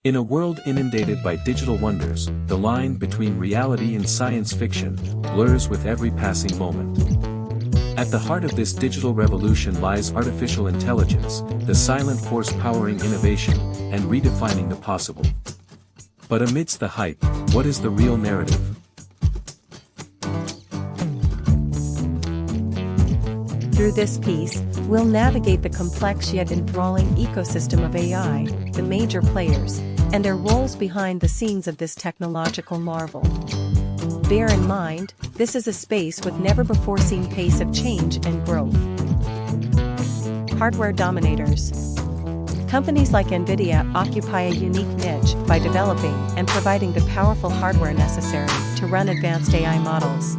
In a world inundated by digital wonders, the line between reality and science fiction blurs with every passing moment. At the heart of this digital revolution lies artificial intelligence, the silent force powering innovation and redefining the possible. But amidst the hype, what is the real narrative? Through this piece, we'll navigate the complex yet enthralling ecosystem of AI, the major players, and their roles behind the scenes of this technological marvel. Bear in mind, this is a space with never-before-seen pace of change and growth. Hardware dominators. Companies like NVIDIA occupy a unique niche by developing and providing the powerful hardware necessary to run advanced AI models.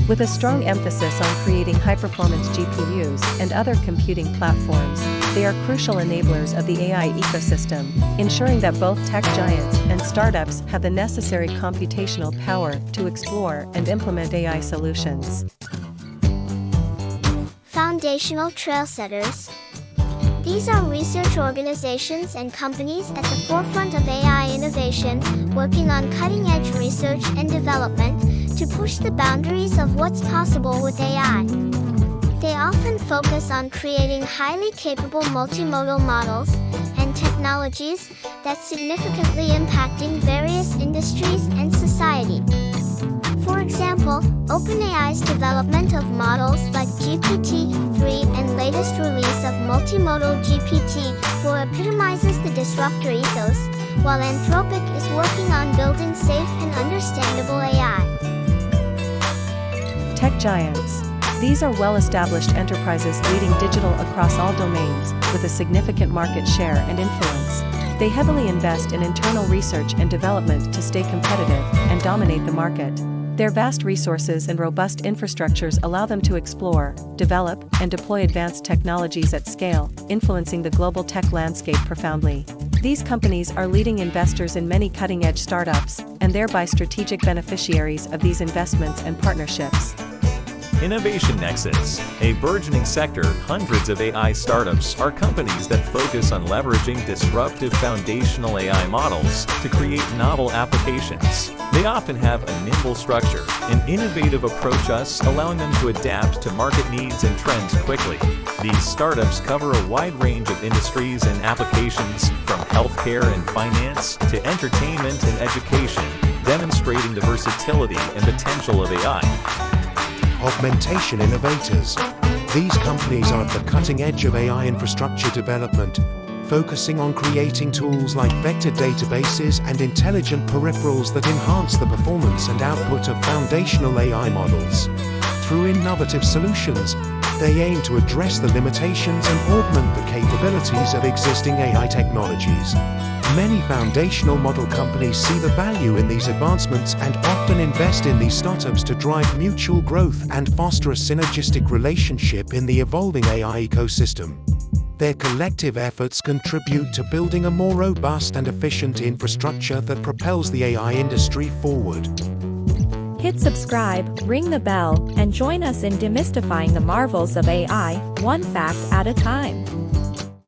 With a strong emphasis on creating high-performance GPUs and other computing platforms, they are crucial enablers of the AI ecosystem, ensuring that both tech giants and startups have the necessary computational power to explore and implement AI solutions. Foundational Trailsetters. These are research organizations and companies at the forefront of AI innovation, working on cutting-edge research and development to push the boundaries of what's possible with AI. They often focus on creating highly capable multimodal models and technologies that significantly impacting various industries and society. For example, OpenAI's development of models like GPT-3 and latest release of multimodal GPT-4 epitomizes the disruptor ethos, while Anthropic is working on building safe and understandable AI. Tech giants. These are well-established enterprises leading digital across all domains, with a significant market share and influence. They heavily invest in internal research and development to stay competitive and dominate the market. Their vast resources and robust infrastructures allow them to explore, develop, and deploy advanced technologies at scale, influencing the global tech landscape profoundly. These companies are leading investors in many cutting-edge startups, and thereby strategic beneficiaries of these investments and partnerships. Innovation Nexus, a burgeoning sector. Hundreds of AI startups are companies that focus on leveraging disruptive foundational AI models to create novel applications. They often have a nimble structure, an innovative approach, allowing them to adapt to market needs and trends quickly. These startups cover a wide range of industries and applications, from healthcare and finance to entertainment and education, demonstrating the versatility and potential of AI. Augmentation innovators. These companies are at the cutting edge of AI infrastructure development, focusing on creating tools like vector databases and intelligent peripherals that enhance the performance and output of foundational AI models. Through innovative solutions, they aim to address the limitations and augment the capabilities of existing AI technologies. Many foundational model companies see the value in these advancements and often invest in these startups to drive mutual growth and foster a synergistic relationship in the evolving AI ecosystem. Their collective efforts contribute to building a more robust and efficient infrastructure that propels the AI industry forward. Hit subscribe, ring the bell, and join us in demystifying the marvels of AI, one fact at a time.